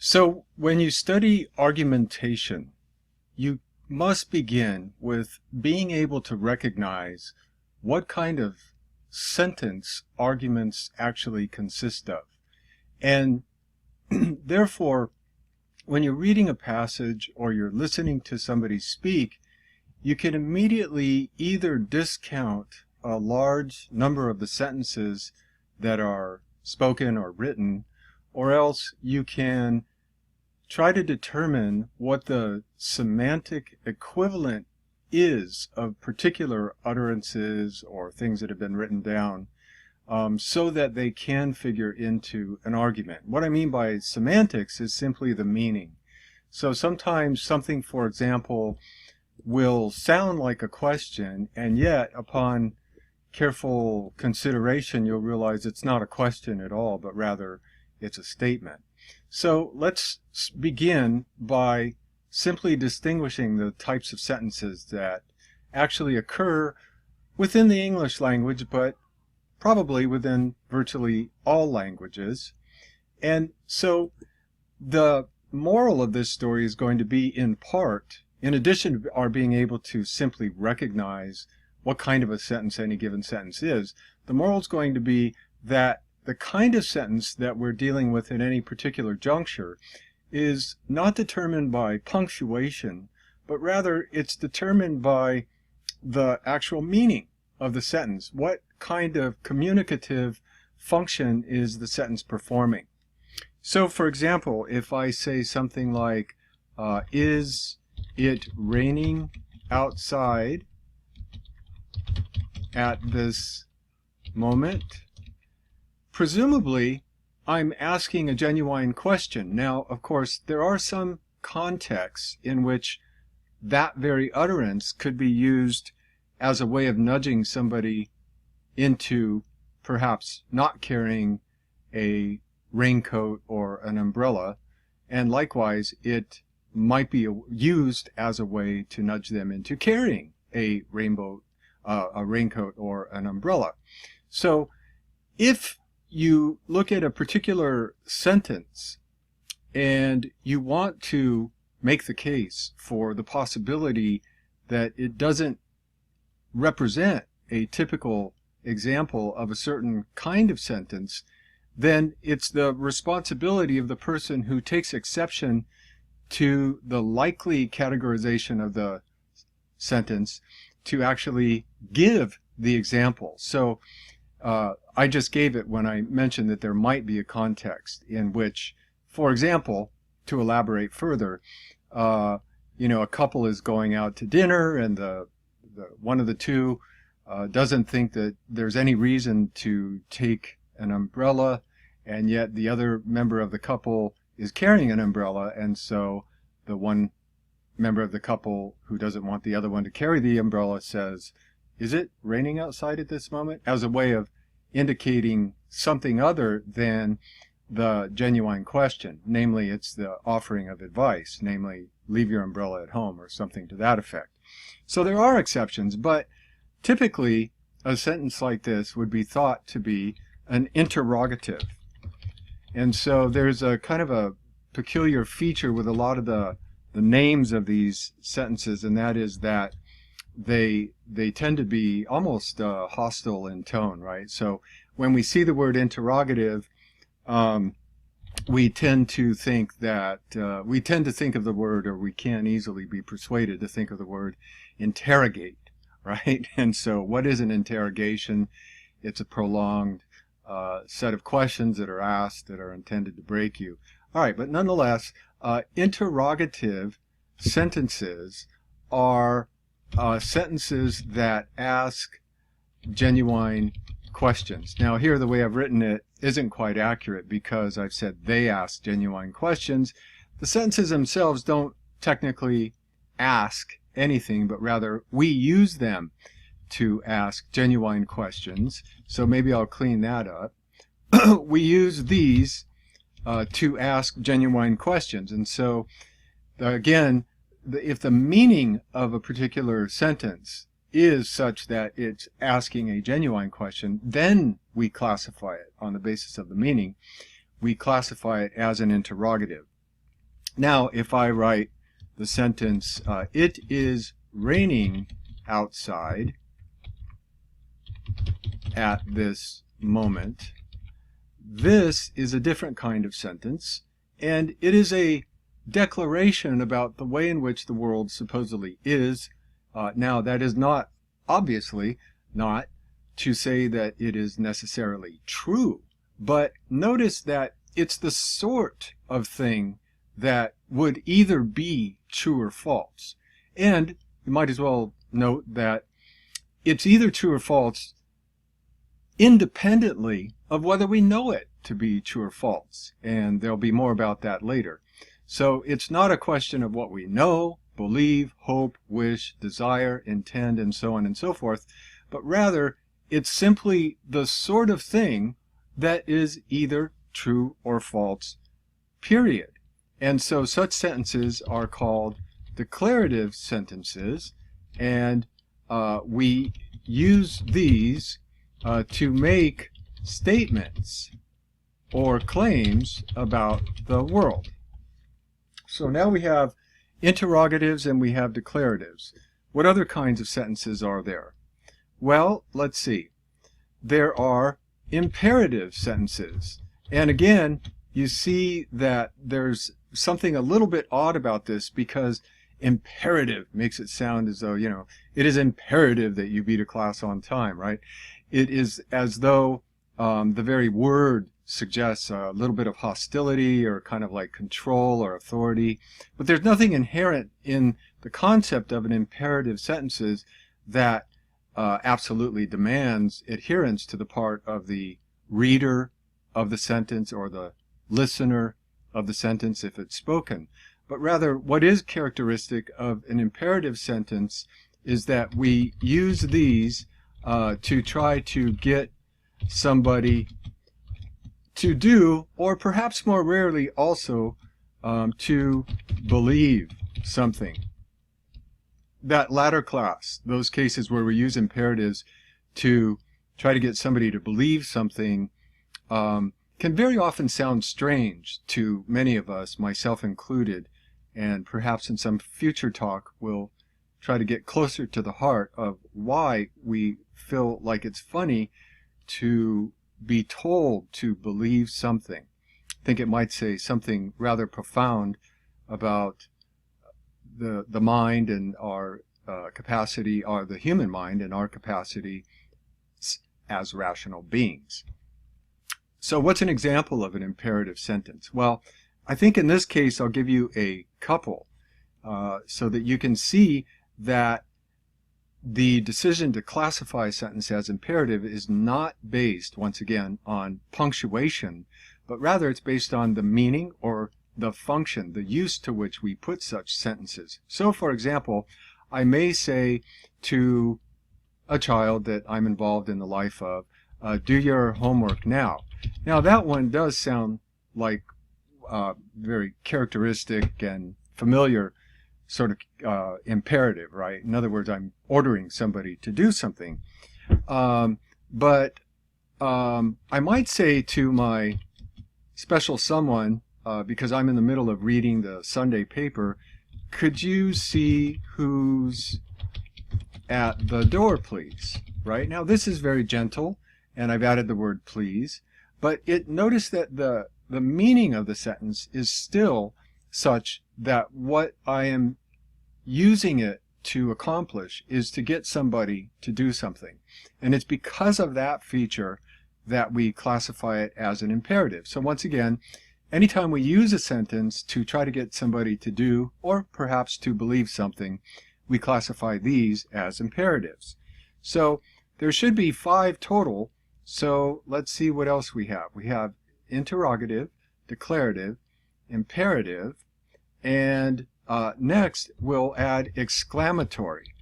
So when you study argumentation, you must begin with being able to recognize what kind of sentence arguments actually consist of. And therefore, when you're reading a passage or you're listening to somebody speak, you can immediately either discount a large number of the sentences that are spoken or written, or else you can try to determine what the semantic equivalent is of particular utterances or things that have been written down, so that they can figure into an argument. What I mean by semantics is simply the meaning. So sometimes something, for example, will sound like a question, and yet upon careful consideration you'll realize it's not a question at all, but rather it's a statement. So let's begin by simply distinguishing the types of sentences that actually occur within the English language, but probably within virtually all languages. And so the moral of this story is going to be, in part, in addition to our being able to simply recognize what kind of a sentence any given sentence is, the moral is going to be that the kind of sentence that we're dealing with in any particular juncture is not determined by punctuation, but rather it's determined by the actual meaning of the sentence. What kind of communicative function is the sentence performing? So, for example, if I say something like, is it raining outside at this moment? Presumably, I'm asking a genuine question. Now, of course, there are some contexts in which that very utterance could be used as a way of nudging somebody into perhaps not carrying a raincoat or an umbrella, and likewise, it might be used as a way to nudge them into carrying a raincoat or an umbrella. So, if you look at a particular sentence and you want to make the case for the possibility that it doesn't represent a typical example of a certain kind of sentence, then it's the responsibility of the person who takes exception to the likely categorization of the sentence to actually give the example. So I just gave it when I mentioned that there might be a context in which, for example, to elaborate further, a couple is going out to dinner, and the one of the two doesn't think that there's any reason to take an umbrella, and yet the other member of the couple is carrying an umbrella, and so the one member of the couple who doesn't want the other one to carry the umbrella says, "Is it raining outside at this moment?" as a way of indicating something other than the genuine question. Namely, it's the offering of advice, namely, leave your umbrella at home or something to that effect. So there are exceptions, but typically a sentence like this would be thought to be an interrogative. And so there's a kind of a peculiar feature with a lot of the names of these sentences, and that is that they tend to be almost hostile in tone, right? So when we see the word interrogative, we tend to think of the word, or we can easily be persuaded to think of the word interrogate, right? And so what is an interrogation? It's a prolonged set of questions that are asked that are intended to break you. All right, but nonetheless, interrogative sentences are sentences that ask genuine questions. Now here, the way I've written it isn't quite accurate because I've said they ask genuine questions. The sentences themselves don't technically ask anything, but rather we use them to ask genuine questions. So maybe I'll clean that up. We use these to ask genuine questions. And so, again, if the meaning of a particular sentence is such that it's asking a genuine question, then we classify it on the basis of the meaning. We classify it as an interrogative. Now, if I write the sentence, it is raining outside at this moment, this is a different kind of sentence, and it is a declaration about the way in which the world supposedly is. Now, that is not, obviously, not to say that it is necessarily true, but notice that it's the sort of thing that would either be true or false. And you might as well note that it's either true or false independently of whether we know it to be true or false. And there'll be more about that later. So it's not a question of what we know, believe, hope, wish, desire, intend, and so on and so forth, but rather it's simply the sort of thing that is either true or false, period. And so such sentences are called declarative sentences, and we use these to make statements or claims about the world. So now we have interrogatives and we have declaratives. What other kinds of sentences are there? Well, let's see. There are imperative sentences. And again, you see that there's something a little bit odd about this, because imperative makes it sound as though, it is imperative that you be to class on time, right? It is as though the very word suggests a little bit of hostility or kind of like control or authority. But there's nothing inherent in the concept of an imperative sentences that absolutely demands adherence to the part of the reader of the sentence or the listener of the sentence if it's spoken. But rather, what is characteristic of an imperative sentence is that we use these to try to get somebody to do, or perhaps more rarely also to believe something. That latter class, those cases where we use imperatives to try to get somebody to believe something, can very often sound strange to many of us, myself included, and perhaps in some future talk we'll try to get closer to the heart of why we feel like it's funny to be told to believe something. I think it might say something rather profound about the mind and our capacity, or the human mind and our capacity as rational beings. So what's an example of an imperative sentence? Well, I think in this case I'll give you a couple so that you can see that the decision to classify a sentence as imperative is not based, once again, on punctuation, but rather it's based on the meaning or the function, the use to which we put such sentences. So, for example, I may say to a child that I'm involved in the life of, do your homework now. Now, that one does sound like very characteristic and familiar sort of imperative, right? In other words, I'm ordering somebody to do something. But I might say to my special someone, because I'm in the middle of reading the Sunday paper, could you see who's at the door, please? Right? Now, this is very gentle, and I've added the word please, but notice that the meaning of the sentence is still such that what I am using it to accomplish is to get somebody to do something. And it's because of that feature that we classify it as an imperative. So once again, anytime we use a sentence to try to get somebody to do, or perhaps to believe something, we classify these as imperatives. So there should be 5 total. So let's see what else we have. We have interrogative, declarative, imperative, and next we'll add exclamatory.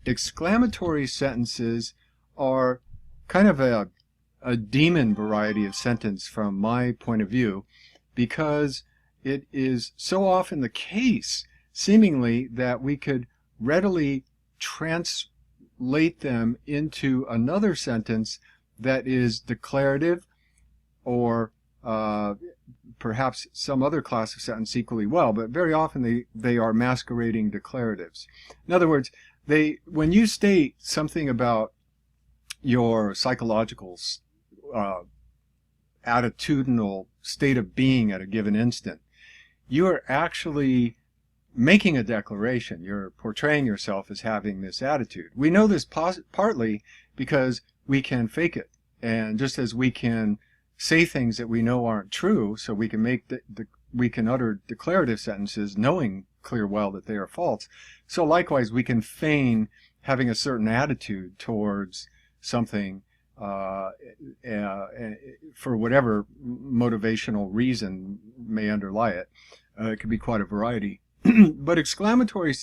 Exclamatory sentences are kind of a demon variety of sentence from my point of view, because it is so often the case, seemingly, that we could readily translate them into another sentence that is declarative or perhaps some other class of sentence equally well, but very often they are masquerading declaratives. In other words, when you state something about your psychological attitudinal state of being at a given instant, you are actually making a declaration. You're portraying yourself as having this attitude. We know this partly because we can fake it. And just as we can say things that we know aren't true, so we can we can utter declarative sentences knowing clear well that they are false. So likewise, we can feign having a certain attitude towards something for whatever motivational reason may underlie it. It could be quite a variety. But exclamatory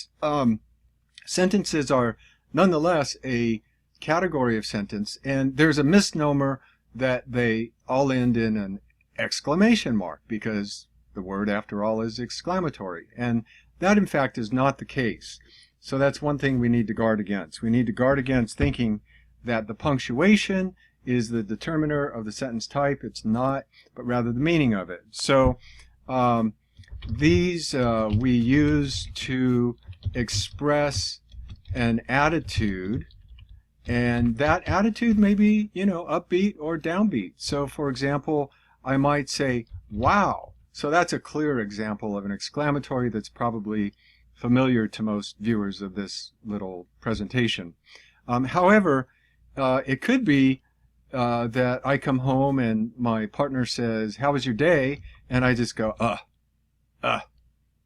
sentences are nonetheless a category of sentence, and there's a misnomer that they all end in an exclamation mark because the word, after all, is exclamatory. And that, in fact, is not the case. So that's one thing we need to guard against. We need to guard against thinking that the punctuation is the determiner of the sentence type. It's not, but rather the meaning of it. So these we use to express an attitude, and that attitude may be, upbeat or downbeat. So, for example, I might say, wow. So that's a clear example of an exclamatory that's probably familiar to most viewers of this little presentation. However, it could be that I come home and my partner says, how was your day? And I just go,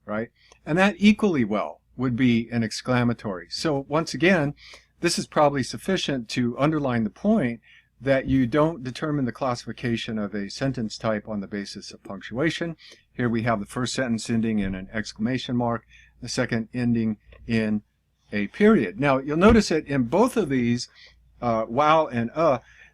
right? And that equally well would be an exclamatory. So once again, this is probably sufficient to underline the point that you don't determine the classification of a sentence type on the basis of punctuation. Here we have the first sentence ending in an exclamation mark, the second ending in a period. Now, you'll notice that in both of these, wow and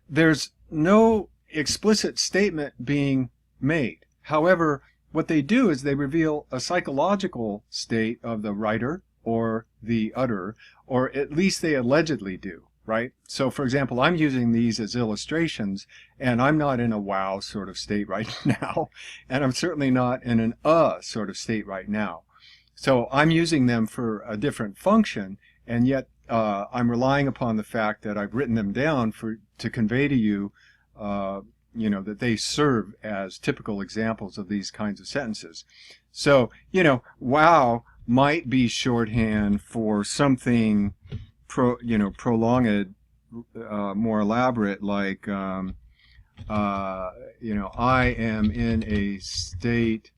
there's no explicit statement being made. However, what they do is they reveal a psychological state of the writer or the utterer, or at least they allegedly do, right? So, for example, I'm using these as illustrations, and I'm not in a wow sort of state right now, and I'm certainly not in an sort of state right now. So I'm using them for a different function, and yet I'm relying upon the fact that I've written them down to convey to you, that they serve as typical examples of these kinds of sentences. So, wow might be shorthand for something prolonged, more elaborate, like, I am in a state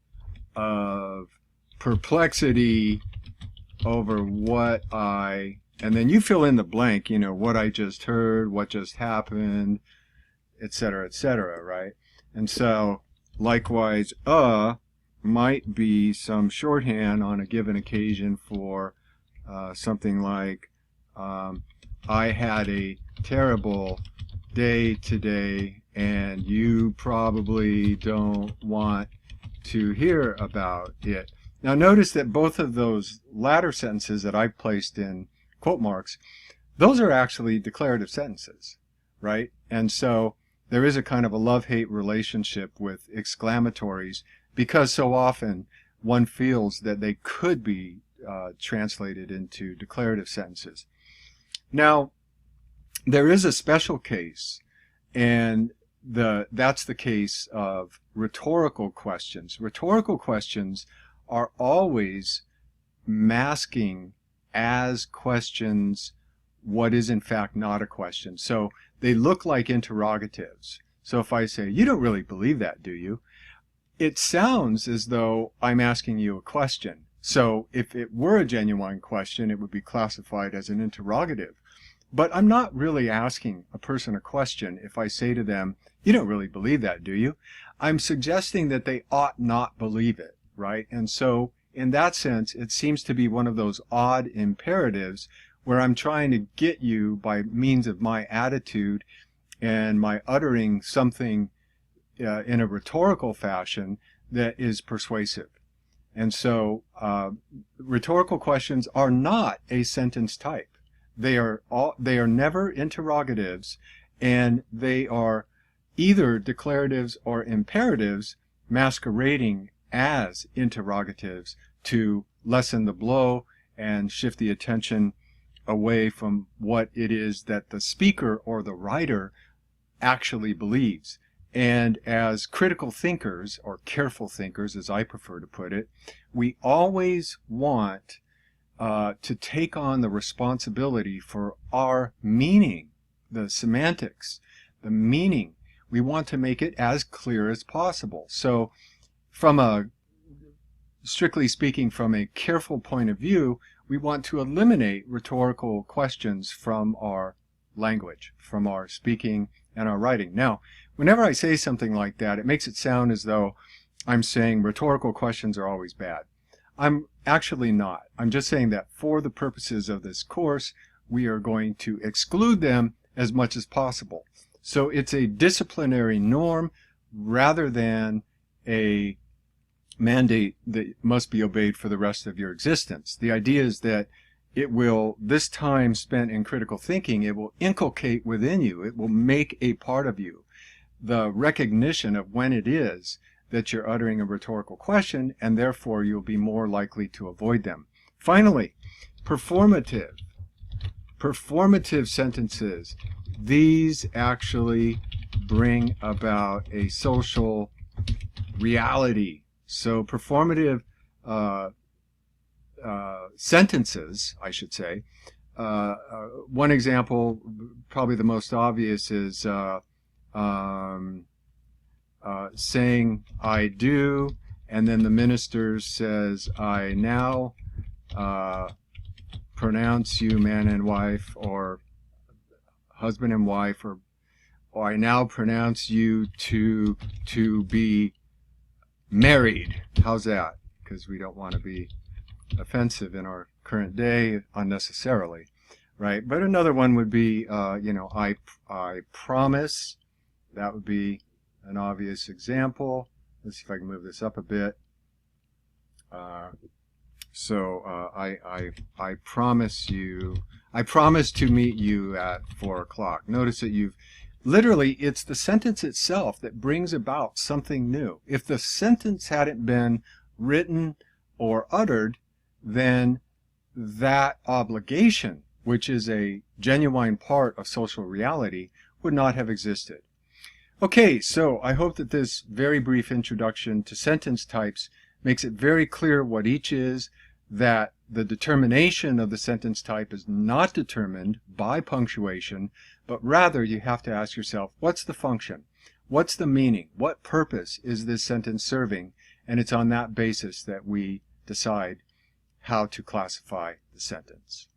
of perplexity over what and then you fill in the blank, what I just heard, what just happened, etc., right? And so, likewise, might be some shorthand on a given occasion for something like, I had a terrible day today, and you probably don't want to hear about it. Now, notice that both of those latter sentences that I've placed in quote marks, those are actually declarative sentences, right? And so there is a kind of a love-hate relationship with exclamatories because so often one feels that they could be translated into declarative sentences. Now, there is a special case, and that's the case of rhetorical questions. Rhetorical questions are always masking as questions what is in fact not a question. So they look like interrogatives. So if I say, you don't really believe that, do you? It sounds as though I'm asking you a question. So if it were a genuine question, it would be classified as an interrogative. But I'm not really asking a person a question if I say to them, you don't really believe that, do you? I'm suggesting that they ought not believe it, right? And so in that sense, it seems to be one of those odd imperatives where I'm trying to get you by means of my attitude and my uttering something in a rhetorical fashion that is persuasive. And so rhetorical questions are not a sentence type. They are never interrogatives, and they are either declaratives or imperatives masquerading as interrogatives to lessen the blow and shift the attention away from what it is that the speaker or the writer actually believes. And as critical thinkers, or careful thinkers as I prefer to put it, we always want to take on the responsibility for our meaning, the semantics, the meaning. We want to make it as clear as possible. So strictly speaking, from a careful point of view, we want to eliminate rhetorical questions from our language, from our speaking and our writing. Now, whenever I say something like that, it makes it sound as though I'm saying rhetorical questions are always bad. I'm actually not. I'm just saying that for the purposes of this course, we are going to exclude them as much as possible. So it's a disciplinary norm rather than a mandate that must be obeyed for the rest of your existence. The idea is that it will, this time spent in critical thinking, it will inculcate within you, it will make a part of you the recognition of when it is that you're uttering a rhetorical question, and therefore you'll be more likely to avoid them. Finally, performative. Performative sentences. These actually bring about a social reality. So performative sentences, I should say. One example, probably the most obvious, is saying I do, and then the minister says I now pronounce you man and wife, or husband and wife, or I now pronounce you to be married. How's that? Because we don't want to be offensive in our current day unnecessarily, right? But another one would be, I promise. That would be an obvious example. Let's see if I can move this up a bit. I promise you. I promise to meet you at 4 o'clock. Notice that literally, it's the sentence itself that brings about something new. If the sentence hadn't been written or uttered, then that obligation, which is a genuine part of social reality, would not have existed. Okay, so I hope that this very brief introduction to sentence types makes it very clear what each is, that the determination of the sentence type is not determined by punctuation, but rather you have to ask yourself, what's the function? What's the meaning? What purpose is this sentence serving? And it's on that basis that we decide how to classify the sentence.